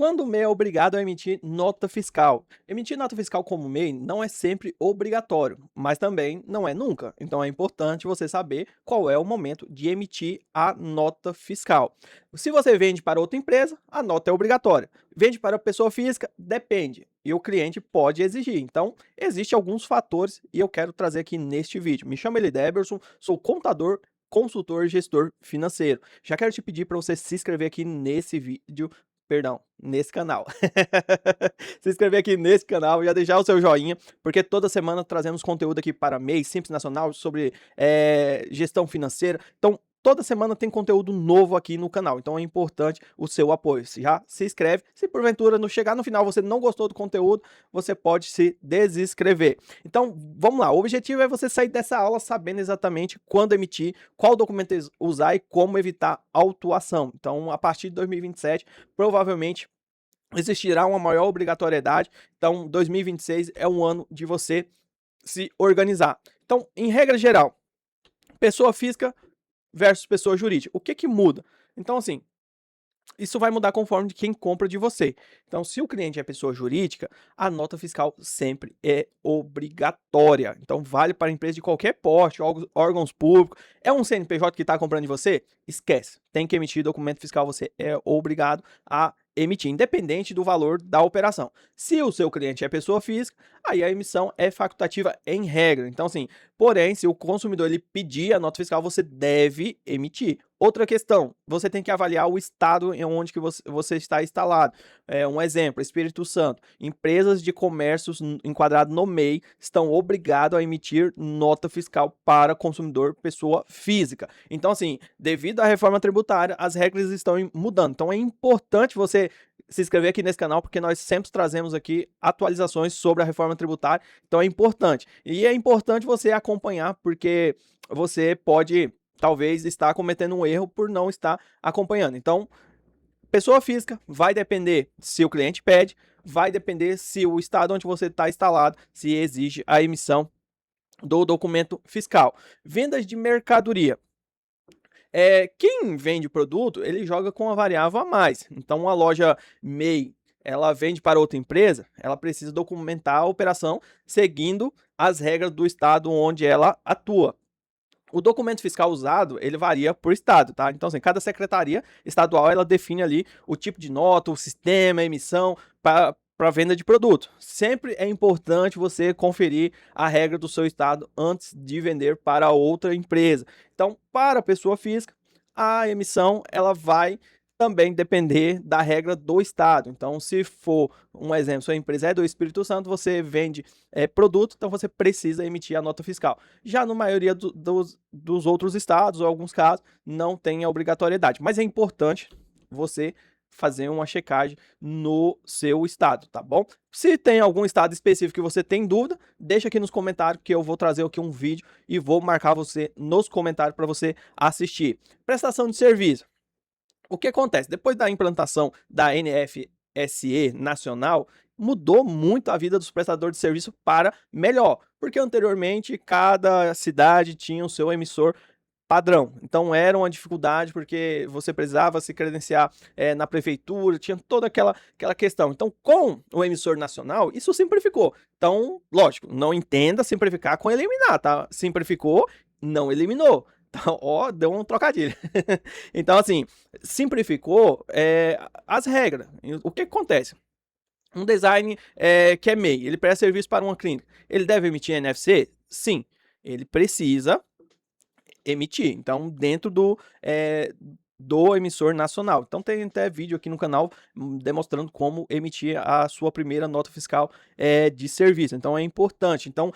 Quando o MEI é obrigado a emitir nota fiscal? Emitir nota fiscal como MEI não é sempre obrigatório, mas também não é nunca. Então é importante você saber qual é o momento de emitir a nota fiscal. Se você vende para outra empresa, a nota é obrigatória. Vende para pessoa física, depende. E o cliente pode exigir. Então, existem alguns fatores e eu quero trazer aqui neste vídeo. Me chamo Elideberson, sou contador, consultor e gestor financeiro. Já quero te pedir para você se inscrever aqui nesse vídeo, perdão, nesse canal. Se inscrever aqui nesse canal, já deixar o seu joinha, porque toda semana trazemos conteúdo aqui para MEI, Simples Nacional, sobre gestão financeira. Então, toda semana tem conteúdo novo aqui no canal, então é importante o seu apoio. Já se inscreve, se porventura não chegar no final você não gostou do conteúdo, você pode se desinscrever. Então, vamos lá, o objetivo é você sair dessa aula sabendo exatamente quando emitir, qual documento usar e como evitar autuação. Então, a partir de 2027, provavelmente existirá uma maior obrigatoriedade, então 2026 é um ano de você se organizar. Então, em regra geral, pessoa física versus pessoa jurídica, o que que muda? Então, assim, isso vai mudar conforme de quem compra de você. Então, se o cliente é pessoa jurídica, a nota fiscal sempre é obrigatória. Então, vale para empresa de qualquer porte, órgãos públicos. É um CNPJ que está comprando de você? Esquece. Tem que emitir documento fiscal, você é obrigado a emitir, independente do valor da operação. Se o seu cliente é pessoa física, aí a emissão é facultativa em regra. Então, assim, porém, se o consumidor ele pedir a nota fiscal, você deve emitir. Outra questão, você tem que avaliar o estado em onde que você está instalado. Um exemplo, Espírito Santo. Empresas de comércios enquadradas no MEI estão obrigadas a emitir nota fiscal para consumidor pessoa física. Então, assim, devido à reforma tributária, as regras estão mudando. Então, é importante você se inscrever aqui nesse canal, porque nós sempre trazemos aqui atualizações sobre a reforma tributária. Então, é importante. E é importante você acompanhar, porque você pode talvez estar cometendo um erro por não estar acompanhando. Então, pessoa física vai depender se o cliente pede, vai depender se o estado onde você está instalado, se exige a emissão do documento fiscal. Vendas de mercadoria. Quem vende produto, ele joga com a variável a mais. Então, uma loja MEI, ela vende para outra empresa, ela precisa documentar a operação seguindo as regras do estado onde ela atua. O documento fiscal usado, ele varia por estado, tá? Então, assim, cada secretaria estadual, ela define ali o tipo de nota, o sistema, a emissão para venda de produto. Sempre é importante você conferir a regra do seu estado antes de vender para outra empresa. Então, para a pessoa física, a emissão, ela vai também depender da regra do estado. Então, se for um exemplo, sua empresa é do Espírito Santo, você vende produto, então você precisa emitir a nota fiscal. Já na maioria dos outros estados, ou alguns casos, não tem a obrigatoriedade. Mas é importante você fazer uma checagem no seu estado, tá bom? Se tem algum estado específico que você tem dúvida, deixa aqui nos comentários que eu vou trazer aqui um vídeo e vou marcar você nos comentários para você assistir. Prestação de serviço. O que acontece? Depois da implantação da NFSE nacional, mudou muito a vida dos prestadores de serviço para melhor, porque anteriormente cada cidade tinha o seu emissor padrão. Então era uma dificuldade porque você precisava se credenciar na prefeitura, tinha toda aquela questão. Então, com o emissor nacional, isso simplificou. Então, lógico, não entenda simplificar com eliminar, tá? Simplificou, não eliminou. Então, ó, deu um trocadilho. Então, assim, simplificou as regras. O que acontece? Um design que é MEI, ele presta serviço para uma clínica. Ele deve emitir NFC? Sim, ele precisa emitir. Então, dentro do emissor nacional. Então, tem até vídeo aqui no canal demonstrando como emitir a sua primeira nota fiscal de serviço. Então, é importante. Então,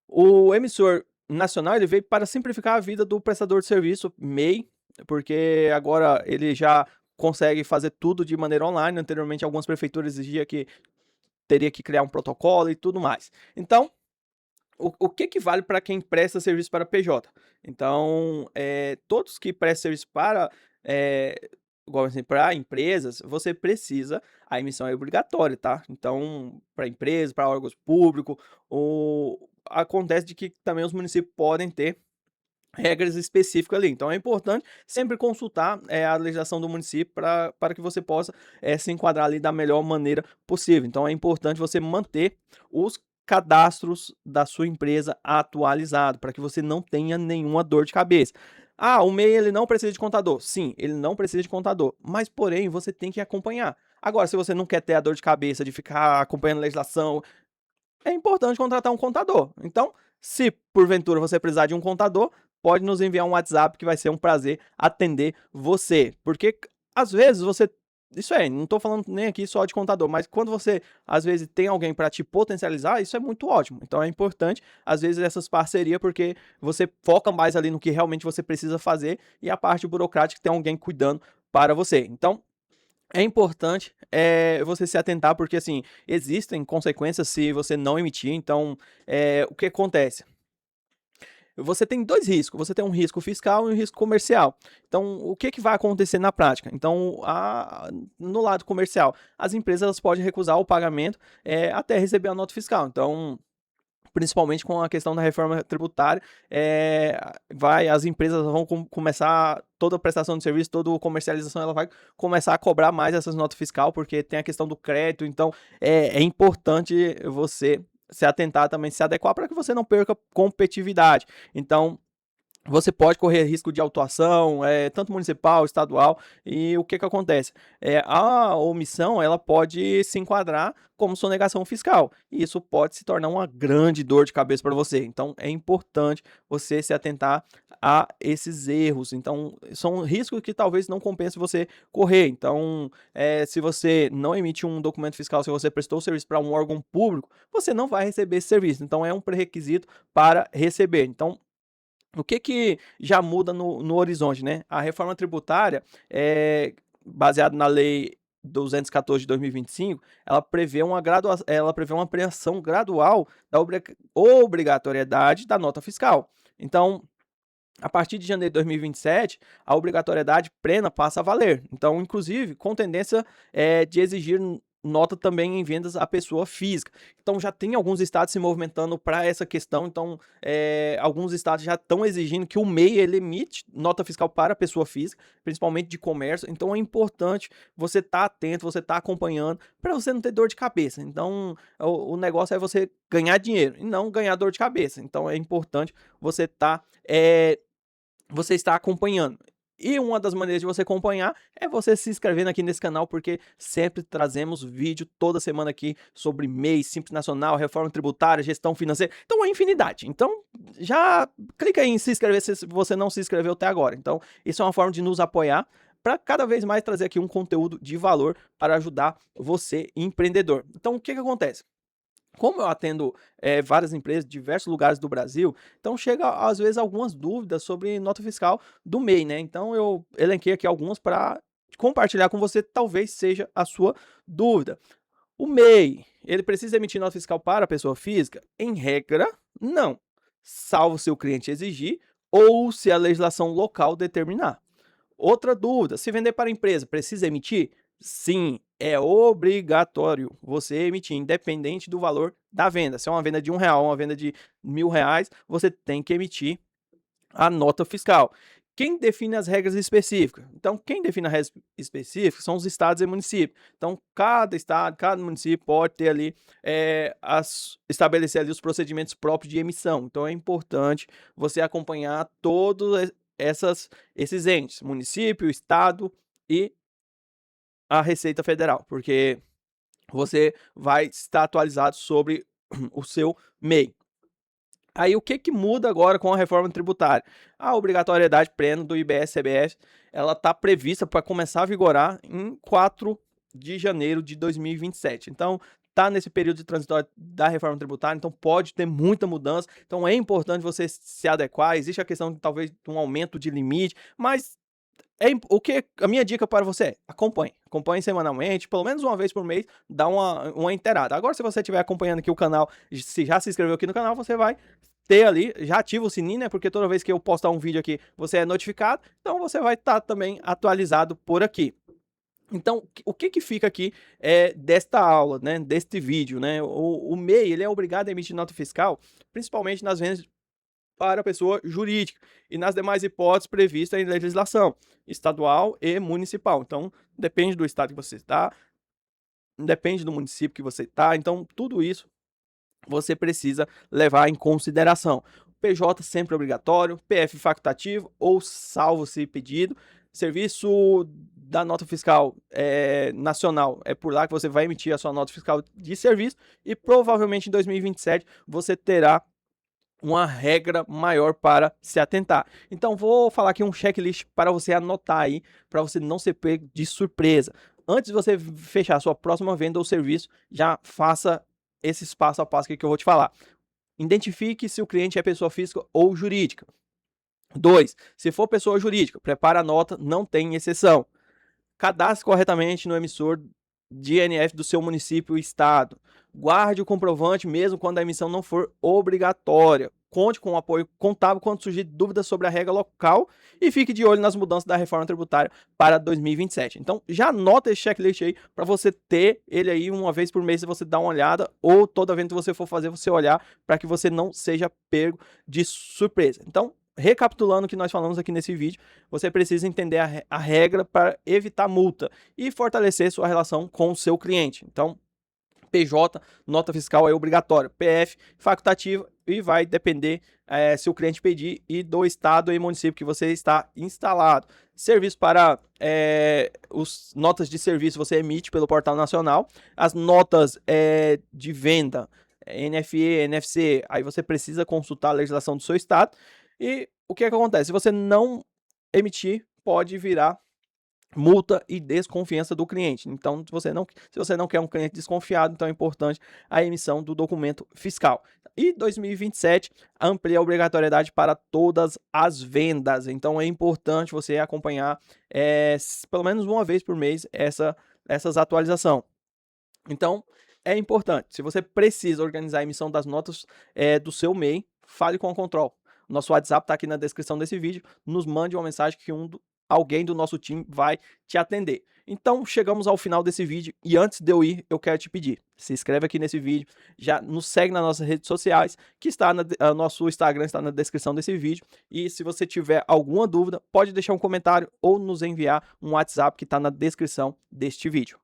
o emissor nacional ele veio para simplificar a vida do prestador de serviço MEI, porque agora ele já consegue fazer tudo de maneira online. Anteriormente, algumas prefeituras exigiam que teria que criar um protocolo e tudo mais. Então, o que vale para quem presta serviço para PJ? Então, todos que prestam serviço para, igual assim, para empresas, você precisa, a emissão é obrigatória, tá? Então, para empresas, para órgãos públicos, acontece de que também os municípios podem ter regras específicas ali. Então é importante sempre consultar a legislação do município para que você possa se enquadrar ali da melhor maneira possível. Então é importante você manter os cadastros da sua empresa atualizado para que você não tenha nenhuma dor de cabeça. Ah, o MEI ele não precisa de contador. Sim, ele não precisa de contador, mas porém você tem que acompanhar. Agora, se você não quer ter a dor de cabeça de ficar acompanhando a legislação, é importante contratar um contador. Então, se porventura você precisar de um contador, pode nos enviar um WhatsApp que vai ser um prazer atender você. Porque às vezes você. Isso é, não estou falando nem aqui só de contador, mas quando você às vezes tem alguém para te potencializar, isso é muito ótimo. Então é importante, às vezes, essas parcerias, porque você foca mais ali no que realmente você precisa fazer e a parte burocrática tem alguém cuidando para você. Então, é importante você se atentar, porque assim, existem consequências se você não emitir. Então, o que acontece? Você tem dois riscos, você tem um risco fiscal e um risco comercial. Então, o que vai acontecer na prática? Então, no lado comercial, as empresas elas podem recusar o pagamento até receber a nota fiscal. Então, principalmente com a questão da reforma tributária, as empresas vão começar, toda a prestação de serviço, toda a comercialização, ela vai começar a cobrar mais essas notas fiscal, porque tem a questão do crédito. Então é importante você se atentar também, se adequar para que você não perca competitividade. Então, você pode correr risco de autuação, tanto municipal, estadual, e o que acontece? A omissão, ela pode se enquadrar como sonegação fiscal, e isso pode se tornar uma grande dor de cabeça para você. Então, é importante você se atentar a esses erros. Então, são riscos que talvez não compense você correr. Então, se você não emite um documento fiscal, se você prestou serviço para um órgão público, você não vai receber esse serviço. Então, é um pré-requisito para receber. Então, o que já muda no horizonte, né? A reforma tributária, baseada na Lei 214 de 2025, ela prevê uma ampliação gradual da obrigatoriedade da nota fiscal. Então, a partir de janeiro de 2027, a obrigatoriedade plena passa a valer. Então, inclusive, com tendência de exigir nota também em vendas à pessoa física. Então, já tem alguns estados se movimentando para essa questão. Então, alguns estados já estão exigindo que o MEI ele emite nota fiscal para a pessoa física, principalmente de comércio. Então, é importante você estar atento, você estar acompanhando, para você não ter dor de cabeça. Então, o negócio é você ganhar dinheiro e não ganhar dor de cabeça. Então, é importante você estar acompanhando. E uma das maneiras de você acompanhar é você se inscrevendo aqui nesse canal, porque sempre trazemos vídeo toda semana aqui sobre MEI, Simples Nacional, reforma tributária, gestão financeira. Então é infinidade. Então já clica aí em se inscrever se você não se inscreveu até agora. Então isso é uma forma de nos apoiar para cada vez mais trazer aqui um conteúdo de valor para ajudar você, empreendedor. Então o que acontece? Como eu atendo várias empresas de diversos lugares do Brasil, então chega às vezes algumas dúvidas sobre nota fiscal do MEI, né? Então eu elenquei aqui algumas para compartilhar com você, talvez seja a sua dúvida. O MEI, ele precisa emitir nota fiscal para a pessoa física? Em regra, não, salvo se o cliente exigir ou se a legislação local determinar. Outra dúvida, se vender para a empresa, precisa emitir? Sim, é obrigatório você emitir, independente do valor da venda. Se é uma venda de R$ 1, uma venda de R$ 1.000, você tem que emitir a nota fiscal. Quem define as regras específicas? Então, quem define as regras específicas são os estados e municípios. Então, cada estado, cada município pode ter ali, estabelecer ali os procedimentos próprios de emissão. Então, é importante você acompanhar todos esses entes, município, estado e a Receita Federal, porque você vai estar atualizado sobre o seu MEI. Aí o que muda agora com a reforma tributária? A obrigatoriedade plena do IBS-CBS, ela está prevista para começar a vigorar em 4 de janeiro de 2027. Então, está nesse período de transitório da reforma tributária, então pode ter muita mudança. Então, é importante você se adequar. Existe a questão, talvez, de um aumento de limite, mas a minha dica para você é acompanhe semanalmente, pelo menos uma vez por mês, dá uma inteirada. Agora, se você estiver acompanhando aqui o canal, se já se inscreveu aqui no canal, você vai ter ali, já ativa o sininho, né? Porque toda vez que eu postar um vídeo aqui, você é notificado, então você vai estar também atualizado por aqui. Então, o que fica aqui desta aula, né? Deste vídeo, né? O MEI, ele é obrigado a emitir nota fiscal, principalmente nas vendas para a pessoa jurídica e nas demais hipóteses previstas em legislação estadual e municipal. Então, depende do estado que você está, depende do município que você está, então tudo isso você precisa levar em consideração. PJ sempre obrigatório, PF facultativo ou salvo se pedido. Serviço da nota fiscal nacional, é por lá que você vai emitir a sua nota fiscal de serviço e provavelmente em 2027 você terá uma regra maior para se atentar. Então vou falar aqui um checklist para você anotar aí, para você não ser pego de surpresa. Antes de você fechar a sua próxima venda ou serviço, já faça esses passo a passo que eu vou te falar. Identifique se o cliente é pessoa física ou jurídica. 2. Se for pessoa jurídica, prepara a nota, não tem exceção. Cadastre corretamente no emissor de INF do seu município ou estado. Guarde o comprovante mesmo quando a emissão não for obrigatória. Conte com o apoio contábil quando surgir dúvidas sobre a regra local e fique de olho nas mudanças da reforma tributária para 2027. Então, já anota esse checklist aí para você ter ele aí uma vez por mês, se você dar uma olhada, ou toda vez que você for fazer, você olhar para que você não seja pego de surpresa. Então, recapitulando o que nós falamos aqui nesse vídeo, você precisa entender a regra para evitar multa e fortalecer sua relação com o seu cliente. Então, PJ, nota fiscal é obrigatória, PF, facultativa e vai depender se o cliente pedir e do estado e município que você está instalado. Serviço para os notas de serviço você emite pelo Portal Nacional, as notas de venda, NFE, NFC, aí você precisa consultar a legislação do seu estado. E o que acontece? Se você não emitir, pode virar multa e desconfiança do cliente. Então, se você não quer um cliente desconfiado, então é importante a emissão do documento fiscal. E 2027 amplia a obrigatoriedade para todas as vendas. Então, é importante você acompanhar pelo menos uma vez por mês essas atualizações. Então, é importante. Se você precisa organizar a emissão das notas do seu MEI, fale com a Control. Nosso WhatsApp está aqui na descrição desse vídeo. Nos mande uma mensagem que alguém do nosso time vai te atender. Então, chegamos ao final desse vídeo e antes de eu ir, eu quero te pedir, se inscreve aqui nesse vídeo, já nos segue nas nossas redes sociais, que está nosso Instagram está na descrição desse vídeo, e se você tiver alguma dúvida, pode deixar um comentário ou nos enviar um WhatsApp que está na descrição deste vídeo.